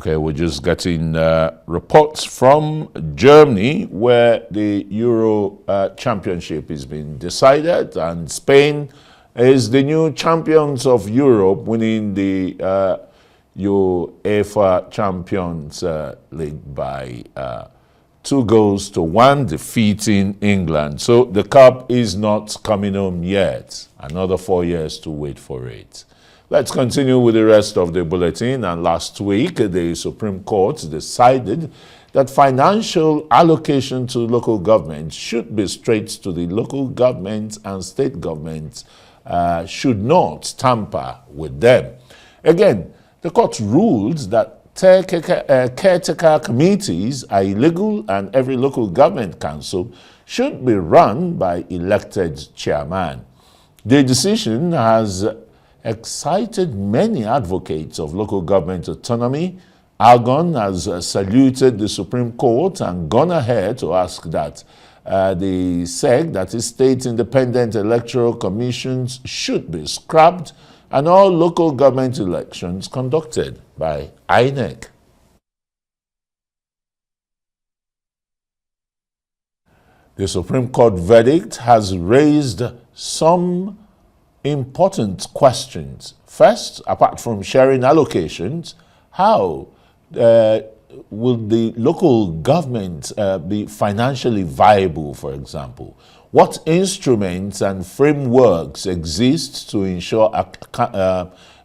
Okay, we're just getting reports from Germany where the Euro Championship is being decided, and Spain is the new champions of Europe, winning the UEFA Champions League by 2-1, defeating England. So the cup is not coming home yet. Another 4 years to wait for it. Let's continue with the rest of the bulletin. And last week, the Supreme Court decided that financial allocation to local governments should be straight to the local governments, and state governments should not tamper with them. Again, the court ruled that caretaker committees are illegal, and every local government council should be run by elected chairman. The decision has excited many advocates of local government autonomy. Algon has saluted the Supreme Court and gone ahead to ask that the SEC, that is State Independent Electoral Commissions, should be scrapped and all local government elections conducted by INEC. The Supreme Court verdict has raised some important questions. First, apart from sharing allocations, how will the local government be financially viable, for example? What instruments and frameworks exist to ensure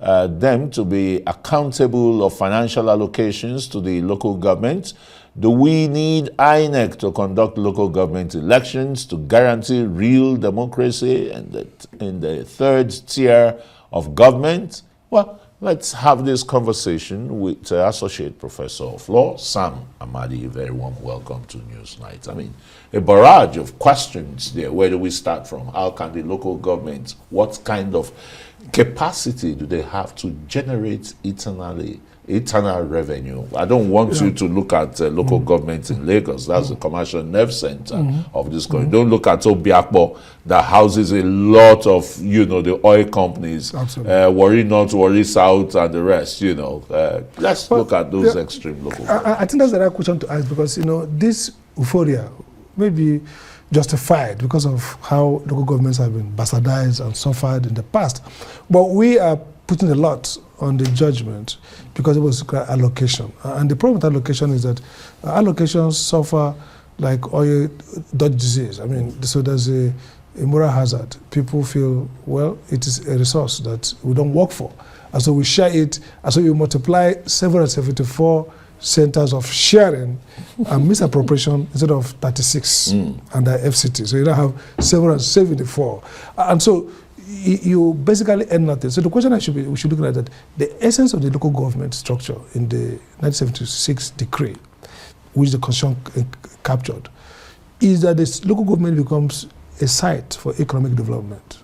them to be accountable of financial allocations to the local government? Do we need INEC to conduct local government elections to guarantee real democracy in the third tier of government? Well, let's have this conversation with Associate Professor of Law, Sam Amadi. Very warm welcome to Newsnight. I mean, a barrage of questions there. Where do we start from? How can the local government, what kind of capacity do they have to generate eternal revenue? I don't want you to look at local government in Lagos. That's the commercial nerve center of this country. Don't look at Obiakpo, that houses a lot of, the oil companies, Worry North, Worry South, and the rest, Let's look at those extreme local governments. I think that's the right question to ask, because, this euphoria may be justified because of how local governments have been bastardized and suffered in the past. But we are putting a lot on the judgment because it was allocation. And the problem with allocation is that allocations suffer like oil dodge disease. I mean, so there's a moral hazard. People feel, well, it is a resource that we don't work for. And so we share it, and so you multiply 774 centers of sharing and misappropriation instead of 36 under FCT. So you don't have 774. And so you basically end nothing. So the question we should look at that the essence of the local government structure in the 1976 decree, which the Constitution captured, is that this local government becomes a site for economic development.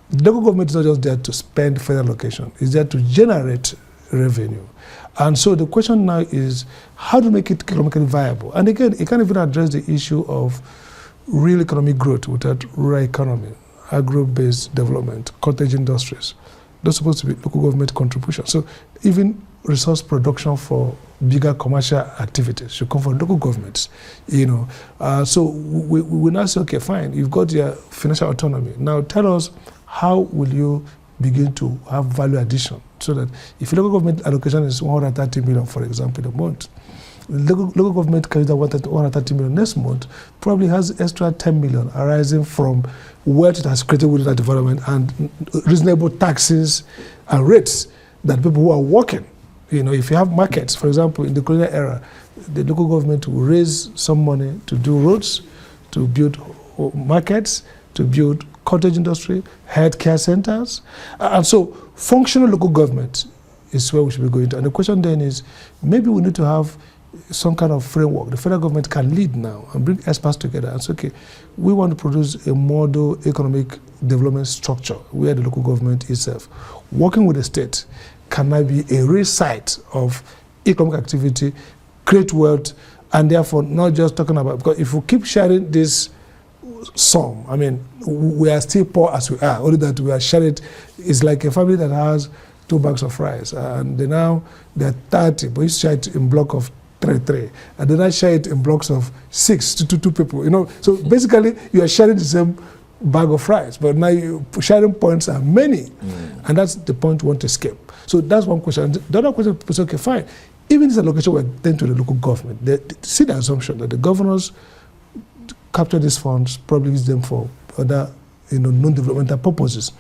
The local government is not just there to spend federal allocation, it's there to generate revenue. And so the question now is how to make it economically viable. And again, it can't even address the issue of real economic growth without rural economy, agro-based development, cottage industries. Those are supposed to be local government contributions. So even resource production for bigger commercial activities should come from local governments. So we now say, okay, fine, you've got your financial autonomy. Now tell us, how will you begin to have value addition, so that if local government allocation is 130 million, for example, a month, local government carries that 130 million next month, probably has extra 10 million arising from wealth that has created within that development and reasonable taxes and rates that people who are working. If you have markets, for example, in the colonial era, the local government will raise some money to do roads, to build markets, to build cottage industry, healthcare centers. And so functional local government is where we should be going to. And the question then is, maybe we need to have some kind of framework. The federal government can lead now and bring experts together and say, okay, we want to produce a model economic development structure where the local government itself, working with the state, can now be a real site of economic activity, create wealth, and therefore not just talking about, because if we keep sharing this sum, I mean, we are still poor as we are, only that we are sharing it. It's like a family that has 2 bags of rice, and they're 30, but you share it in block of 3, and then I share it in blocks of 6 to 2 people. So basically you are sharing the same bag of rice, but now sharing points are many, and that's the point we want to escape. So that's one question. The other question is, okay, fine. Even this allocation were then to the local government, see the assumption that the governors capture these funds, probably use them for other non-developmental purposes.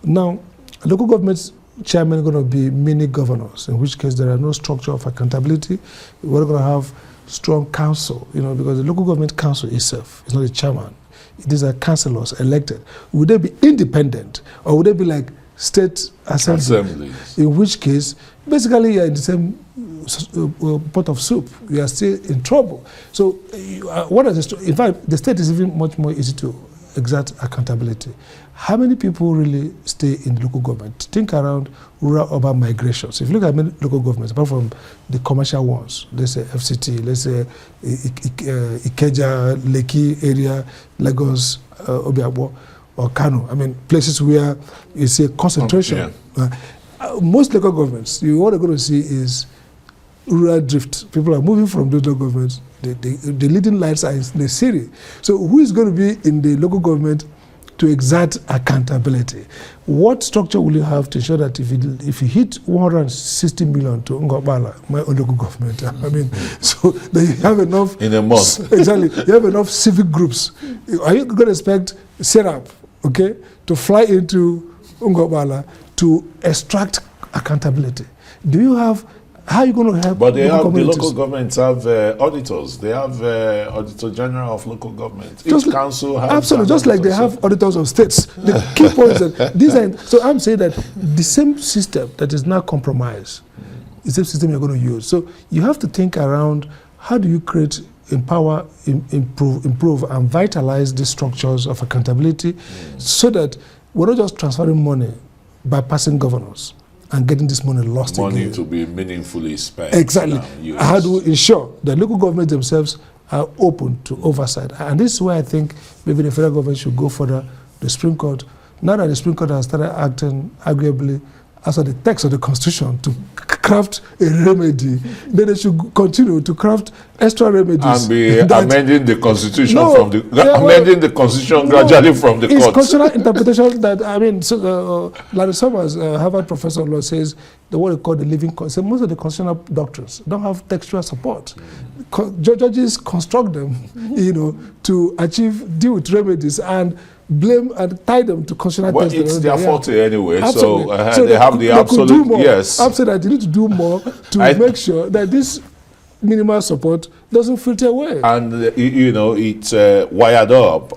Now, local governments chairmen are going to be mini governors, in which case there are no structure of accountability. We're going to have strong council, because the local government council itself is not a chairman. These are councillors elected. Would they be independent, or would they be like state assemblies? In which case, basically, you are in the same pot of soup. You are still in trouble. So, what is in fact, the state is even much more easy to exert accountability. How many people really stay in local government? Think around rural-urban migrations. If you look at many local governments, apart from the commercial ones, let's say FCT, let's say Ikeja, Lekki area, Lagos, Obiabo, or Kano. Places where you see a concentration. Most local governments, what you're going to see is rural drift. People are moving from those local governments. The leading lights are in the city. So who is going to be in the local government to exert accountability? What structure will you have to ensure that if you hit 160 million to Ngobala, my own local government, so that you have enough in a month. Exactly, you have enough civic groups. Are you going to expect Serap, to fly into Ngobala to extract accountability? Do you have? How are you going to help? But the local governments have auditors. They have Auditor General of local government. Each council has absolutely, just like they have auditors of states. The key point is that these are. So I'm saying that the same system that is now compromised is the same system you're going to use. So you have to think around how do you create, empower, improve, and vitalize the structures of accountability, so that we're not just transferring money by passing governors and getting this money lost again. Money to be meaningfully spent. Exactly. How do we ensure that local governments themselves are open to oversight? And this is where I think maybe the federal government should go further. The Supreme Court, now that the Supreme Court has started acting arguably as the text of the Constitution to craft a remedy, then they should continue to craft extra remedies. And be amending the Constitution amending the Constitution gradually from the courts. It's constitutional interpretation that, Larry Summers, Harvard professor of law, says what they call the living so most of the constitutional doctrines don't have textual support. Judges construct them, to deal with remedies and blame and tie them to constitutional text. It's their forte anyway, absolutely. So they have the absolute, yes. Absolutely, you need to do more to make sure that this minimal support doesn't filter away. And, it's wired up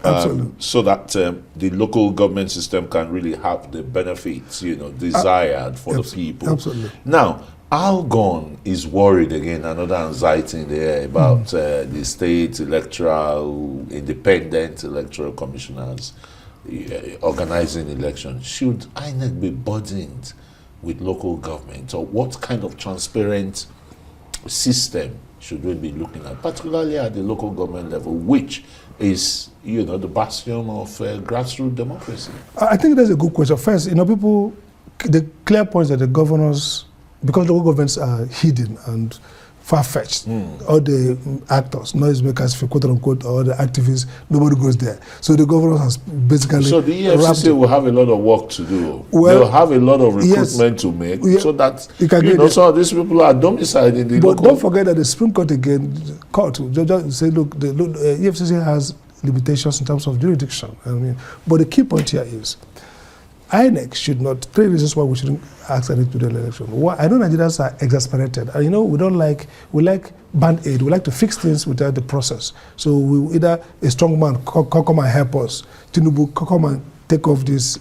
so that the local government system can really have the benefits, desired for the people. Absolutely. Now, Algon is worried again, another anxiety in the air about the state electoral, independent electoral commissioners organizing elections. Should INEC be burdened with local government, or what kind of transparent system should we be looking at, particularly at the local government level, which is, the bastion of grassroots democracy? I think that's a good question. First, the clear point that the governors, because local governments are hidden and far-fetched, all the actors, noisemakers, quote-unquote, or the activists, nobody goes there. So the governors has basically... So the EFCC will have a lot of work to do. They'll have a lot of recruitment to make, so that, so these people are domiciled in the local... But don't forget that the Supreme Court judge say, look, the EFCC has limitations in terms of jurisdiction. But the key point here is, INEC should not, 3 reasons why we shouldn't ask INEC to do the election. I know Nigerians are exasperated. And we like band-aid. We like to fix things without the process. So we either a strong man come and help us, Tinubu come and take off this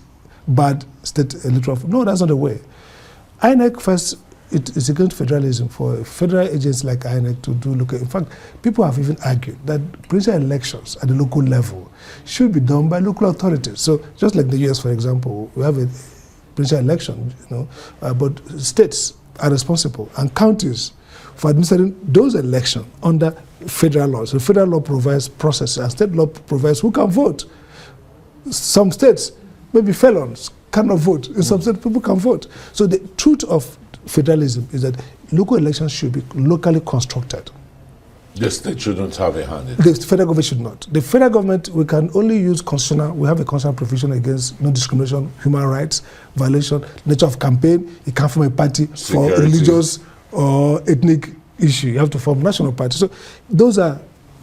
bad state electoral. No, that's not the way. INEC first, it is against federalism for a federal agency like INEC to do local. In fact, people have even argued that presidential elections at the local level should be done by local authorities. So just like the US, for example, we have a presidential election, but states are responsible and counties for administering those elections under federal law. So federal law provides process and state law provides who can vote. Some states, maybe felons, cannot vote. In some states, people can vote. So the truth of federalism is that local elections should be locally constructed. The state shouldn't have a hand in it. The federal government should not. The federal government, we can only use constitutional, we have a constitutional provision against non-discrimination, human rights, violation, nature of campaign. It can't form a party for religious or ethnic issue. You have to form national party. So those are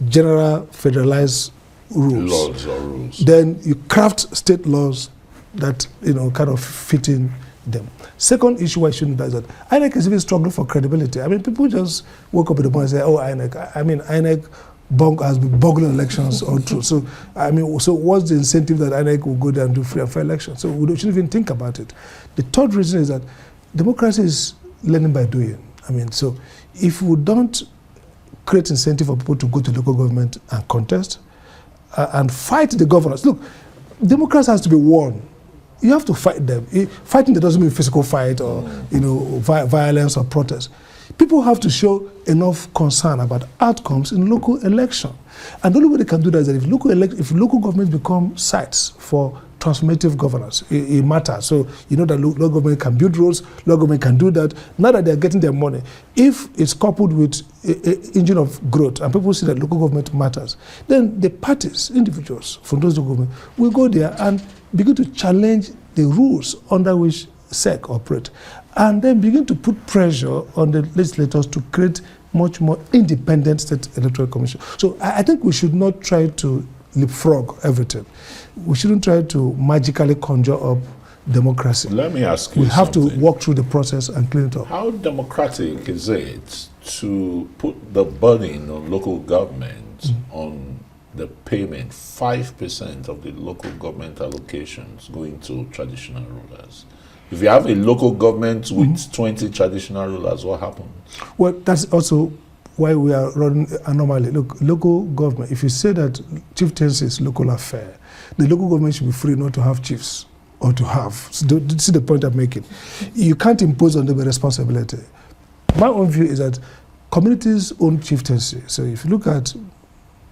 general federalized rules. Laws or rules. Then you craft state laws that, kind of fit in them. Second issue why I shouldn't do is that INEC is even struggling for credibility. I mean, people just woke up in the morning and say, oh, INEC. I mean, INEC has been boggling elections all through. So, I mean, so what's the incentive that INEC will go there and do free and fair elections? So we shouldn't even think about it. The third reason is that democracy is learning by doing. I mean, so if we don't create incentive for people to go to local government and contest and fight the governors. Look, democracy has to be won. You have to fight them. Fighting doesn't mean physical fight or violence or protest. People have to show enough concern about outcomes in local election. And the only way they can do that is that if local governments become sites for transformative governance, it matters. So you know that local government can build roads, local government can do that. Now that they're getting their money, if it's coupled with an engine of growth and people see that local government matters, then the parties, individuals from those local governments will go there and begin to challenge the rules under which SEC operate, and then begin to put pressure on the legislators to create much more independent state electoral commission. So I think we should not try to leapfrog everything. We shouldn't try to magically conjure up democracy. Let me ask you We have something. to walk through the process and clean it up. How democratic is it to put the burden on local government on the payment, 5% of the local government allocations going to traditional rulers? If you have a local government with 20 traditional rulers, what happens? Well, that's also why we are running anomaly. Look, local government, if you say that chieftaincy is local affair, the local government should be free not to have chiefs or to have. So see the point I'm making? You can't impose on them a responsibility. My own view is that communities own chieftaincy. So if you look at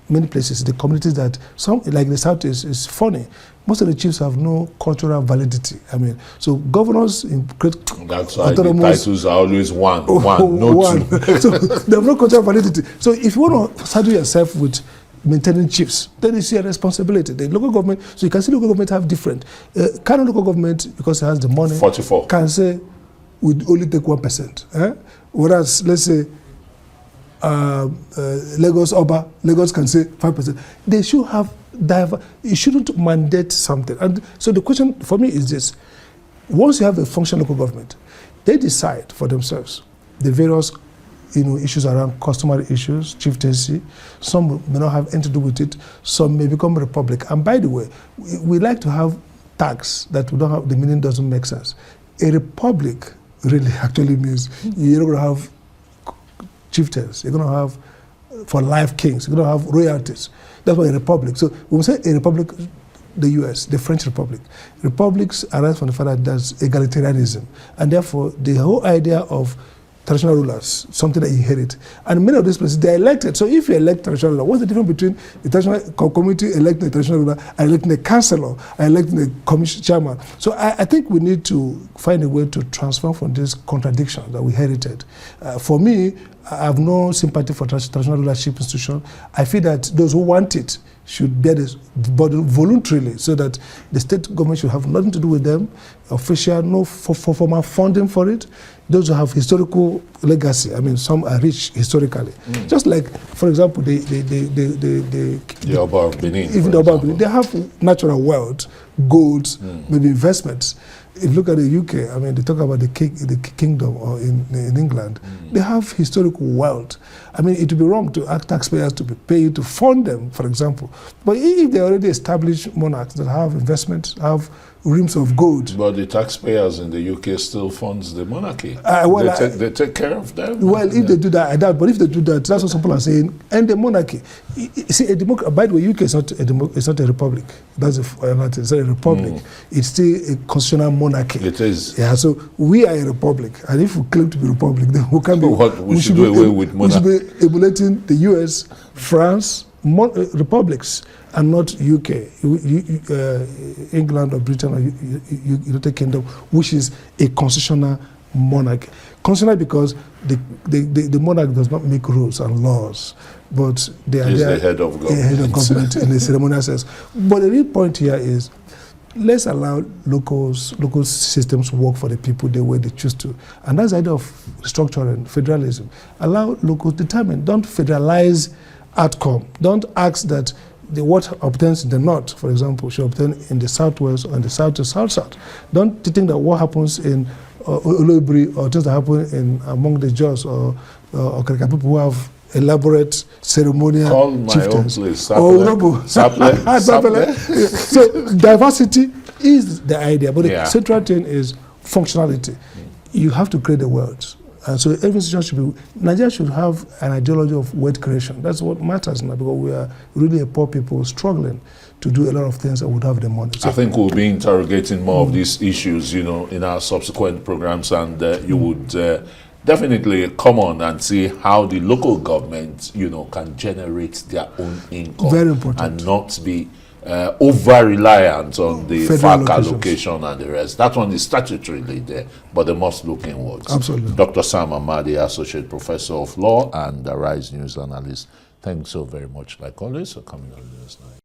many places, the communities that some, like the South is funny. Most of the chiefs have no cultural validity. I mean, so governors in great That's why the titles are always one, no two. So they have no cultural validity. So if you want to saddle yourself with maintaining chiefs, then you see a responsibility. The local government, so you can see local government have different. Kind of local government, because it has the money, 44. can say we only take 1%. Whereas, let's say, Lagos can say 5%. They should have you shouldn't mandate something. And so the question for me is this: once you have a functional local government, they decide for themselves the various issues around customary issues, chieftaincy. Some may not have anything to do with it. Some may become republic. And by the way, we like to have tags that we don't have. The meaning doesn't make sense. A republic really actually means you're not going to have chieftains. You're going to have for life kings. You're going to have royalties. That's why a republic. So when we say a republic, the US, the French Republic, republics arise from the fact that there's egalitarianism, and therefore the whole idea of traditional rulers, something that you inherit. And many of these places, they're elected. So if you elect traditional ruler, what's the difference between the traditional community electing a traditional ruler and electing a councillor and electing a commission chairman? So I think we need to find a way to transform from this contradiction that we inherited. For me, I have no sympathy for traditional rulership institution. I feel that those who want it should bear this burden voluntarily, so that the state government should have nothing to do with them, official, no formal funding for it. Those who have historical legacy, I mean, some are rich historically. Just like, for example, the Oba of Benin, even the Oba of Benin, they have natural wealth, gold, maybe investments. If you look at the UK, I mean, they talk about the kingdom or in England, they have historical wealth. I mean, it would be wrong to ask taxpayers to be paid to fund them, for example. But if they already established monarchs that have investments, have reams of gold. But the taxpayers in the UK still funds the monarchy. They take care of them. Well, if they do that, I doubt. But if they do that, that's what some people are saying. And the monarchy. See, by the way, UK is not a republic. It's not a republic. It's still a constitutional monarchy. It is. Yeah. So we are a republic, and if we claim to be a republic, then we can be. We should do away with monarchy. We should be emulating the US, France, republics and not UK, England or Britain or United Kingdom, which is a constitutional monarchy. Constitutional because the monarch does not make rules and laws, but they are the head of government. Head of government in a ceremonial sense. But the real point here is, let's allow local systems work for the people the way they choose to. And that's the idea of structuring federalism. Allow locals determine. Don't federalize outcome. Don't ask that what obtains in the north, for example, should obtain in the southwest or in the south to south-south. Don't think that what happens in Olobri or things that happen among the Jaws or Karika people who have elaborate ceremonial chieftains. So diversity is the idea, but the central thing is functionality. You have to create the words. And so every institution should be, Nigeria should have an ideology of wealth creation. That's what matters now, because we are really a poor people struggling to do a lot of things and would have the money. So I think we'll be interrogating more of these issues, you know, in our subsequent programs, and you would definitely come on and see how the local government, you know, can generate their own income. Very important. And not be over-reliant on the FAC allocation and the rest. That one is statutorily there, but they must look inwards. Absolutely. Dr. Sam Amadi, Associate Professor of Law and Rise News Analyst, thanks so very much, like always, for coming on this night.